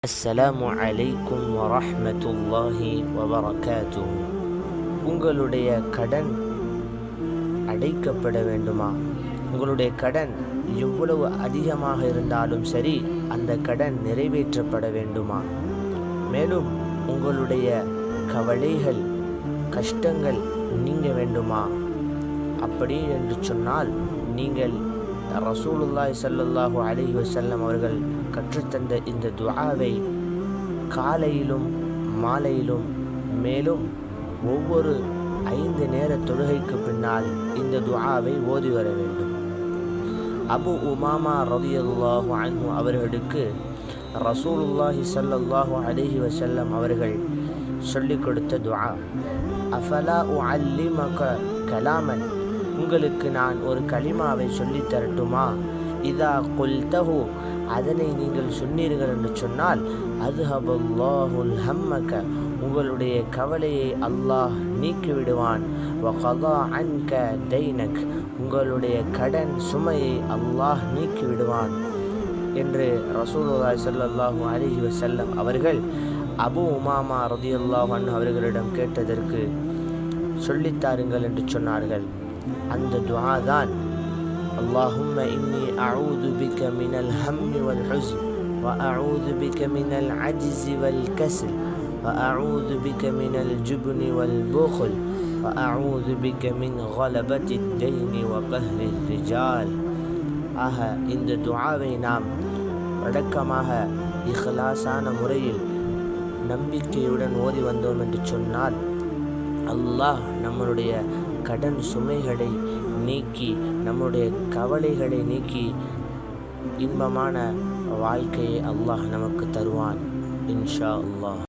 அஸ்ஸலாமு அலைக்கும் வரஹ்மத்துல்லாஹி வபரகாத்துஹு. உங்களுடைய கடன் அடைக்கப்பட வேண்டுமா? உங்களுடைய கடன் எவ்வளவு அதிகமாக இருந்தாலும் சரி, அந்த கடன் நிறைவேற்றப்பட வேண்டுமா? மேலும் உங்களுடைய கவலைகள், கஷ்டங்கள் நீங்க வேண்டுமா? அப்படி என்று சொன்னால், நீங்கள் ரசூலுல்லாஹி ஸல்லல்லாஹு அலைஹி வஸல்லம் அவர்கள் கற்றுத்தந்த இந்த துஆவை காலையிலும் மாலையிலும் மேலும் ஒவ்வொரு 5 நேர தொழுகைக்கு பின்னால் இந்த துஆவை ஓதி வர வேண்டும். அபு உமாமா ரலியல்லாஹு அன்ஹு அவர்களுக்கு ரசூலுல்லாஹி ஸல்லல்லாஹு அலைஹி வஸல்லம் அவர்கள் சொல்லிக் கொடுத்த துஆ, அஃபலா உஅல்லிமக கலாமன், உங்களுக்கு நான் ஒரு கலிமாவை சொல்லித் தரட்டுமா? இதா குல்தஹு, அதனை நீங்கள் சொன்னீர்கள் என்று சொன்னால், அத்ஹபல்லாஹுல் ஹம்மக, உங்களுடைய கவலையை அல்லாஹ் நீக்கிவிடுவான். வகதா அன்க தைனக், உங்களுடைய கடன் சுமையை அல்லாஹ் நீக்கிவிடுவான் என்று ரசூலுல்லாஹி ஸல்லல்லாஹு அலைஹி வஸல்லம் அவர்கள் அபு உமாமா ரலியல்லாஹு அன்ஹு அவர்களிடம் கேட்டதற்கு சொல்லித்தாருங்கள் என்று சொன்னார்கள். அந்த துஆ தான், அல்லாஹும்ம இன்னி அஊது பிக மினல் ஹம்மி வல் ஹுஸ்ன் வ அஊது பிக மினல் அஜ்ஸி வல் கஸ்ல் வ அஊது பிக மினல் ஜுப்னி வல் புக்ல் வ அஊது பிக மின் கலபத்தி தைனி வ கஹ்ரி ரிஜால். ஆக இந்த துஆவை நாம் வழக்கமாக இஹ்லாஸான முறையில் நம்பிக்கையுடன் ஓதி வந்தோம் என்று சொன்னால், அல்லாஹ் நம்மளுடைய கடன் சுமைகளை நீக்கி, நம்முடைய கவலைகளை நீக்கி இன்பமான வாழ்க்கையை அல்லாஹ் நமக்கு தருவான் இன்ஷா அல்லாஹ்.